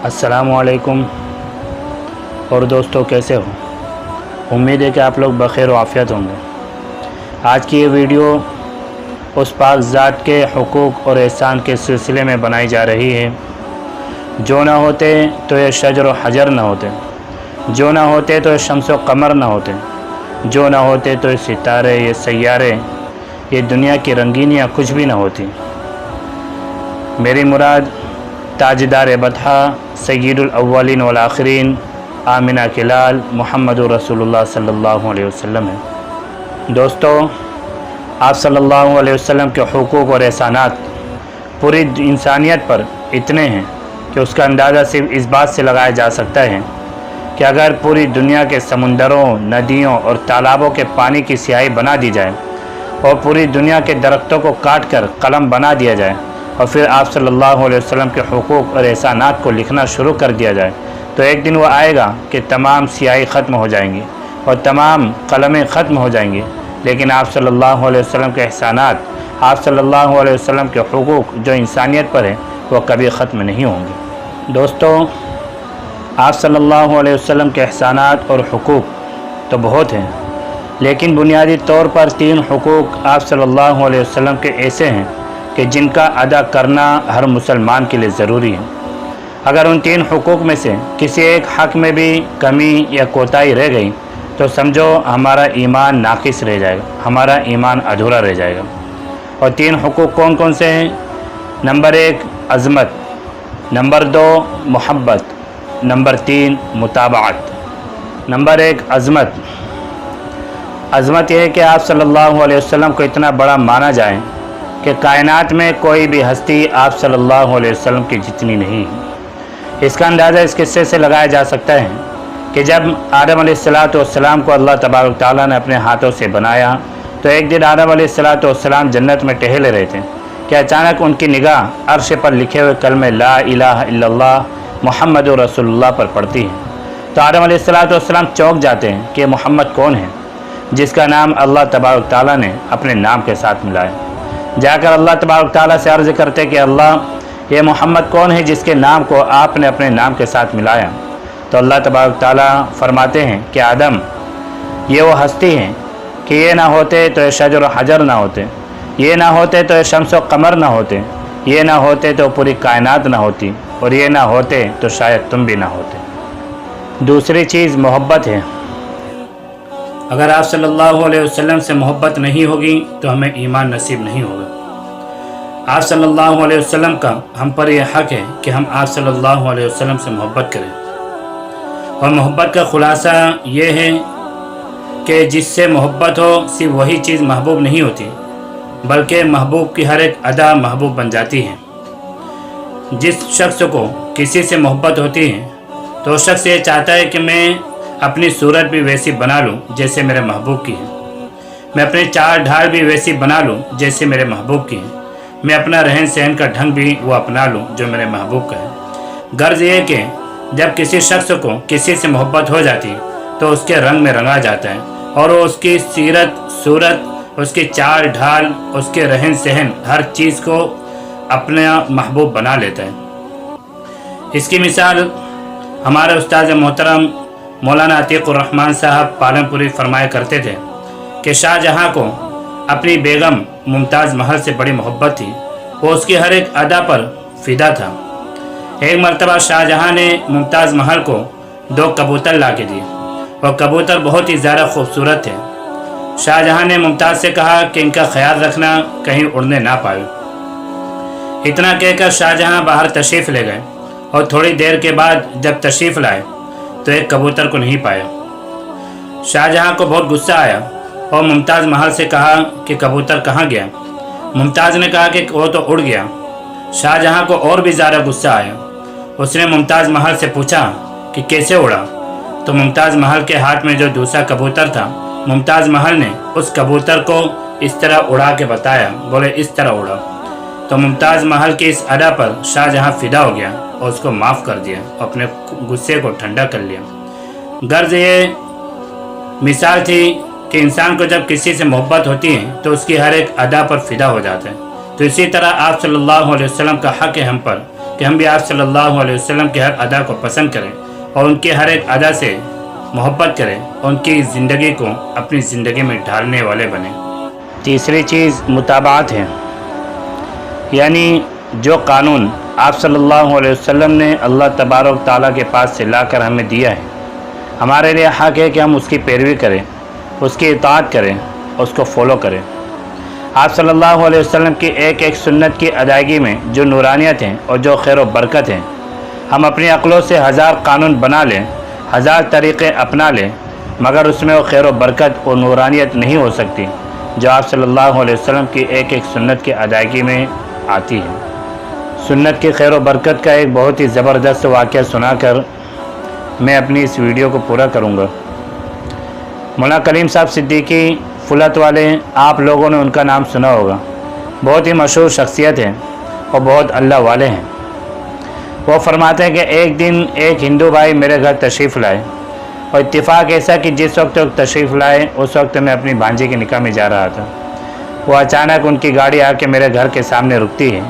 अस्सलामु अलैकुम। और दोस्तों कैसे हो? उम्मीद है कि आप लोग बखैर व आफ़ियत होंगे। आज की ये वीडियो उस पाक ज़ात के हुकूक और एहसान के सिलसिले में बनाई जा रही है। जो ना होते तो ये शजर व हजर ना होते, जो ना होते तो ये शम्स व कमर ना होते, जो ना होते तो ये सितारे, ये सैयारे, ये दुनिया की रंगीनियाँ कुछ भी ना होती। मेरी मुराद ताजदार बतहा सय्यदुल अव्वलीन वल आखिरीन आमिना के लाल मुहम्मद रसूलुल्लाह सल्लल्लाहु अलैहि वसल्लम है। दोस्तों, आप सल्लल्लाहु अलैहि वसल्लम के हुकूक और एहसानात पूरी इंसानियत पर इतने हैं कि उसका अंदाज़ा सिर्फ इस बात से लगाया जा सकता है कि अगर पूरी दुनिया के समुंदरों, नदियों और तालाबों के पानी की स्याही बना दी जाए और पूरी दुनिया के दरख्तों को काट कर कलम बना दिया जाए और फिर आप सल्लल्लाहु अलैहि वसल्लम के हुकूक और एहसानात को लिखना शुरू कर दिया जाए, तो एक दिन वो आएगा कि तमाम स्याही ख़त्म हो जाएंगी और तमाम कलमें ख़त्म हो जाएंगी, लेकिन आप सल्लल्लाहु अलैहि वसल्लम के एहसानात, आप सल्लल्लाहु अलैहि वसल्लम के हुकूक जो इंसानियत पर है वो कभी ख़त्म नहीं होंगे। दोस्तों, आप सल्लल्लाहु अलैहि वसल्लम के एहसानात और हुकूक तो बहुत हैं, लेकिन बुनियादी तौर पर 3 हुकूक आप सल्लल्लाहु अलैहि वसल्लम के ऐसे हैं कि जिनका अदा करना हर मुसलमान के लिए ज़रूरी है। अगर उन 3 हुकूक में से किसी एक हक़ में भी कमी या कोताही रह गई तो समझो हमारा ईमान नाक़िस रह जाएगा, हमारा ईमान अधूरा रह जाएगा। और 3 हुकूक कौन कौन से हैं? नंबर 1 अज़मत, नंबर 2 मोहब्बत, नंबर 3 मुताबाअत। नंबर 1 अज़मत। अज़मत यह है कि आप सल्लल्लाहु अलैहि वसल्लम को इतना बड़ा माना जाए कि कायनात में कोई भी हस्ती आप सल्लल्लाहु अलैहि वसल्लम की जितनी नहीं है। इसका अंदाज़ा इस किस्से से लगाया जा सकता है कि जब आदम अलैहिस्सलाम को अल्लाह तबारक तआला ने अपने हाथों से बनाया तो एक दिन आदम अलैहिस्सलाम जन्नत में टहल रहे थे कि अचानक उनकी निगाह अर्श पर लिखे हुए कलमे ला इलाहा इल्लल्लाह मुहम्मदुर रसूलुल्लाह पर पड़ती है। तो आदम अलैहिस्सलाम चौंक जाते हैं कि मोहम्मद कौन है जिसका नाम अल्लाह तबारक तआला ने अपने नाम के साथ मिलाया। जाकर अल्लाह तबारक तआला से अर्ज़ करते कि अल्लाह, ये मोहम्मद कौन है जिसके नाम को आपने अपने नाम के साथ मिलाया? तो अल्लाह तबारक तआला फरमाते हैं कि आदम, ये वो हस्ती हैं कि ये ना होते तो ये शजर व हजर ना होते, ये ना होते तो ये शम्स व कमर ना होते, ये ना होते तो पूरी कायनात ना होती, और ये ना होते तो शायद तुम भी ना होते। दूसरी चीज़ मोहब्बत है। अगर आप सल्लल्लाहु अलैहि वसल्लम से मोहब्बत नहीं होगी तो हमें ईमान नसीब नहीं होगा। आप सल्लल्लाहु अलैहि वसल्लम का हम पर यह हक़ है कि हम आप सल्लल्लाहु अलैहि वसल्लम से मोहब्बत करें, और मोहब्बत का ख़ुलासा ये है कि जिससे मोहब्बत हो सिर्फ वही चीज़ महबूब नहीं होती, बल्कि महबूब की हर एक अदा महबूब बन जाती है। जिस शख्स को किसी से मोहब्बत होती है तो उस शख्स ये चाहता है कि मैं अपनी सूरत भी वैसी बना लूँ जैसे मेरे महबूब की है, मैं अपने चाल ढाल भी वैसी बना लूँ जैसे मेरे महबूब की है, मैं अपना रहन सहन का ढंग भी वो अपना लूँ जो मेरे महबूब का है। गर्ज ये है कि जब किसी शख्स को किसी से मोहब्बत हो जाती तो उसके रंग में रंगा जाता है और वो उसकी सीरत, सूरत, उसकी चाल ढाल, उसके रहन सहन, हर चीज़ को अपना महबूब बना लेता है। इसकी मिसाल हमारे उस्ताद मोहतरम मौलाना अतीकुर रहमान साहब पालनपुरी फरमाया करते थे कि शाहजहाँ को अपनी बेगम मुमताज़ महल से बड़ी मोहब्बत थी, वो उसकी हर एक अदा पर फ़िदा था। एक मरतबा शाहजहाँ ने मुमताज़ महल को 2 कबूतर ला के दिए और कबूतर बहुत ही ज़्यादा खूबसूरत थे। शाहजहाँ ने मुमताज़ से कहा कि इनका ख्याल रखना कहीं उड़ने ना पाए। इतना कहकर शाहजहाँ बाहर तशरीफ़ ले गए और थोड़ी देर के बाद जब तशरीफ़ लाए तो एक कबूतर को नहीं पाया। शाहजहाँ को बहुत गुस्सा आया और मुमताज़ महल से कहा कि कबूतर कहाँ गया? मुमताज़ ने कहा कि वो तो उड़ गया। शाहजहाँ को और भी ज़्यादा गुस्सा आया। उसने मुमताज़ महल से पूछा कि कैसे उड़ा? तो मुमताज़ महल के हाथ में जो दूसरा कबूतर था, मुमताज़ महल ने उस कबूतर को इस तरह उड़ा के बताया, बोले इस तरह उड़ा। तो मुमताज़ महल की इस अदा पर शाहजहाँ फ़िदा हो गया और उसको माफ़ कर दिया, अपने गुस्से को ठंडा कर लिया। गर्ज ये मिसाल थी कि इंसान को जब किसी से मोहब्बत होती है तो उसकी हर एक अदा पर फ़िदा हो जाता है। तो इसी तरह आप सल्लल्लाहु अलैहि वसल्लम का हक़ है हम पर کہ ہم بھی آپ صلی اللہ علیہ وسلم کے ہر ادا کو پسند کریں اور ان کے ہر ایک ادا سے محبت کریں اور ان کی زندگی کو اپنی زندگی میں ڈھالنے والے بنیں۔ تیسری چیز متابعت ہے، یعنی جو قانون آپ صلی اللہ علیہ وسلم نے اللہ تبارک تعالیٰ کے پاس سے لا کر ہمیں دیا ہے، ہمارے لیے حق ہے کہ ہم اس کی پیروی کریں، اس کی اطاعت کریں، اس کو فالو کریں۔ آپ صلی اللہ علیہ وسلم کی ایک ایک سنت کی ادائیگی میں جو نورانیت ہیں اور جو خیر و برکت ہیں، ہم اپنی عقلوں سے ہزار قانون بنا لیں، ہزار طریقے اپنا لیں، مگر اس میں وہ خیر و برکت اور نورانیت نہیں ہو سکتی جو آپ صلی اللہ علیہ وسلم کی ایک ایک سنت کی ادائیگی میں آتی ہے۔ سنت کی خیر و برکت کا ایک بہت ہی زبردست واقعہ سنا کر میں اپنی اس ویڈیو کو پورا کروں گا۔ مولانا کلیم صاحب صدیقی فلت والے، آپ لوگوں نے ان کا نام سنا ہوگا، بہت ہی مشہور شخصیت ہیں اور بہت اللہ والے ہیں۔ وہ فرماتے ہیں کہ ایک دن ایک ہندو بھائی میرے گھر تشریف لائے، اور اتفاق ایسا کہ جس وقت وہ تشریف لائے اس وقت میں اپنی بھانجی کے نکاح میں جا رہا تھا۔ وہ اچانک ان کی گاڑی آ کے میرے گھر کے سامنے رکتی ہے۔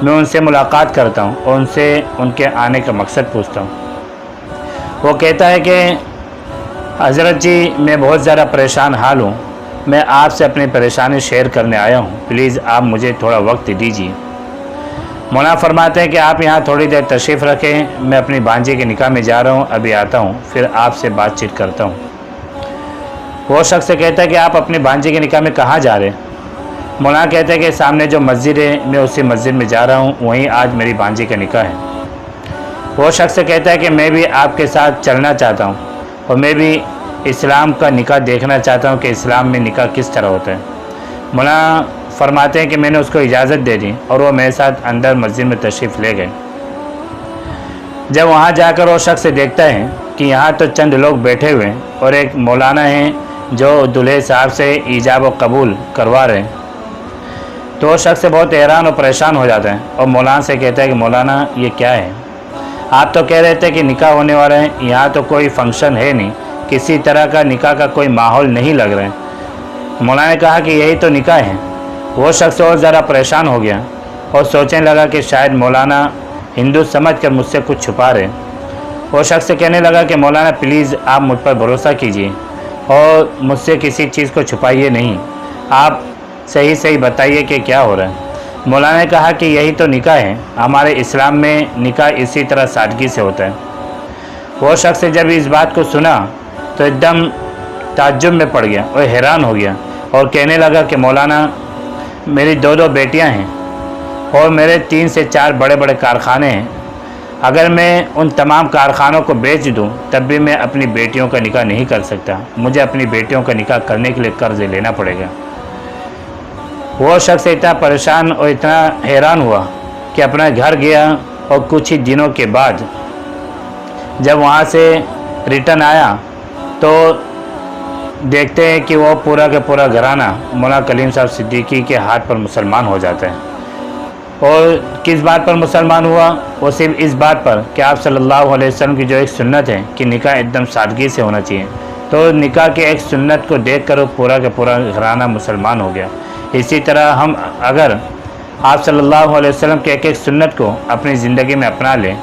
میں ان سے ملاقات کرتا ہوں اور ان سے ان کے آنے کا مقصد پوچھتا ہوں۔ وہ کہتا ہے کہ حضرت جی، میں بہت زیادہ پریشان حال ہوں، میں آپ سے اپنی پریشانی شیئر کرنے آیا ہوں، پلیز آپ مجھے تھوڑا وقت دیجیے۔ مولانا فرماتے ہیں کہ آپ یہاں تھوڑی دیر تشریف رکھیں، میں اپنی بھانجی کے نکاح میں جا رہا ہوں، ابھی آتا ہوں، پھر آپ سے بات چیت کرتا ہوں۔ وہ شخص سے کہتا ہے کہ آپ اپنی بھانجی کے نکاح میں کہاں جا رہے ہیں؟ مولانا کہتے ہیں کہ سامنے جو مسجد ہے میں اسی مسجد میں جا رہا ہوں، وہیں آج میری بھانجی کا نکاح ہے۔ وہ شخص سے کہتا ہے کہ میں بھی آپ کے ساتھ چلنا چاہتا ہوں اور میں بھی اسلام کا نکاح دیکھنا چاہتا ہوں کہ اسلام میں نکاح کس طرح ہوتا ہے۔ مولانا فرماتے ہیں کہ میں نے اس کو اجازت دے دی اور وہ میرے ساتھ اندر مسجد میں تشریف لے گئے۔ جب وہاں جا کر وہ شخص دیکھتا ہے کہ یہاں تو چند لوگ بیٹھے ہوئے ہیں اور ایک مولانا ہیں جو دلہے صاحب سے ایجاب و قبول کروا رہے ہیں، تو وہ شخص بہت حیران اور پریشان ہو جاتا ہے اور مولانا سے کہتا ہے کہ مولانا یہ کیا ہے؟ آپ تو کہہ رہے تھے کہ نکاح ہونے والا ہے، یہاں تو کوئی فنکشن ہے نہیں، کسی طرح کا نکاح کا کوئی ماحول نہیں لگ رہا ہے۔ مولانا نے کہا کہ یہی تو نکاح ہے۔ وہ شخص اور ذرا پریشان ہو گیا اور سوچنے لگا کہ شاید مولانا ہندو سمجھ کر مجھ سے کچھ چھپا رہے۔ وہ شخص سے کہنے لگا کہ مولانا پلیز آپ مجھ پر بھروسہ کیجیے اور مجھ سے کسی چیز کو چھپائیے نہیں، آپ صحیح بتائیے کہ کیا ہو رہا ہے۔ مولانا نے کہا کہ یہی تو نکاح ہے، ہمارے اسلام میں نکاح اسی طرح سادگی سے ہوتا ہے۔ وہ شخص جب اس بات کو سنا تو ایک دم تعجب میں پڑ گیا اور حیران ہو گیا اور کہنے لگا کہ مولانا میری دو بیٹیاں ہیں اور میرے 3 سے 4 بڑے بڑے کارخانے ہیں، اگر میں ان تمام کارخانوں کو بیچ دوں تب بھی میں اپنی بیٹیوں کا نکاح نہیں کر سکتا، مجھے اپنی بیٹیوں کا نکاح کرنے کے لیے قرض لینا پڑے گا۔ وہ شخص اتنا پریشان اور اتنا حیران ہوا کہ اپنا گھر گیا اور کچھ ہی دنوں کے بعد جب وہاں سے ریٹرن آیا تو دیکھتے ہیں کہ وہ پورا کا پورا گھرانہ مولانا کلیم صاحب صدیقی کے ہاتھ پر مسلمان ہو جاتا ہے۔ اور کس بات پر مسلمان ہوا؟ وہ صرف اس بات پر کہ آپ صلی اللہ علیہ وسلم کی جو ایک سنت ہے کہ نکاح ایک دم سادگی سے ہونا چاہیے، تو نکاح کے ایک سنت کو دیکھ کر وہ پورا کا پورا گھرانہ مسلمان ہو گیا۔ اسی طرح ہم اگر آپ صلی اللہ علیہ وسلم کے ایک ایک سنت کو اپنی زندگی میں اپنا لیں،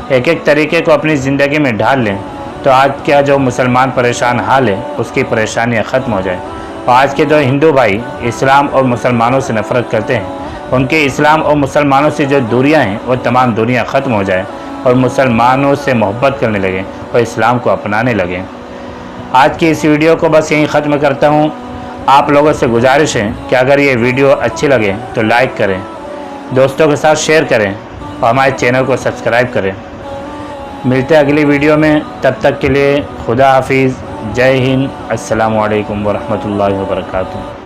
ایک ایک طریقے کو اپنی زندگی میں ڈھال لیں، تو آج کیا جو مسلمان پریشان حال ہے اس کی پریشانیاں ختم ہو جائیں۔ اور آج کے جو ہندو بھائی اسلام اور مسلمانوں سے نفرت کرتے ہیں، ان کے اسلام اور مسلمانوں سے جو دوریاں ہیں وہ تمام دوریاں ختم ہو جائیں اور مسلمانوں سے محبت کرنے لگیں اور اسلام کو اپنانے لگیں۔ آج کی اس ویڈیو کو بس یہیں ختم کرتا ہوں۔ آپ لوگوں سے گزارش ہے کہ اگر یہ ویڈیو اچھی لگے تو لائک کریں، دوستوں کے ساتھ شیئر کریں اور ہمارے چینل کو سبسکرائب کریں۔ ملتے ہیں اگلی ویڈیو میں، تب تک کے لیے خدا حافظ، جے ہند، السلام علیکم ورحمۃ اللہ وبرکاتہ۔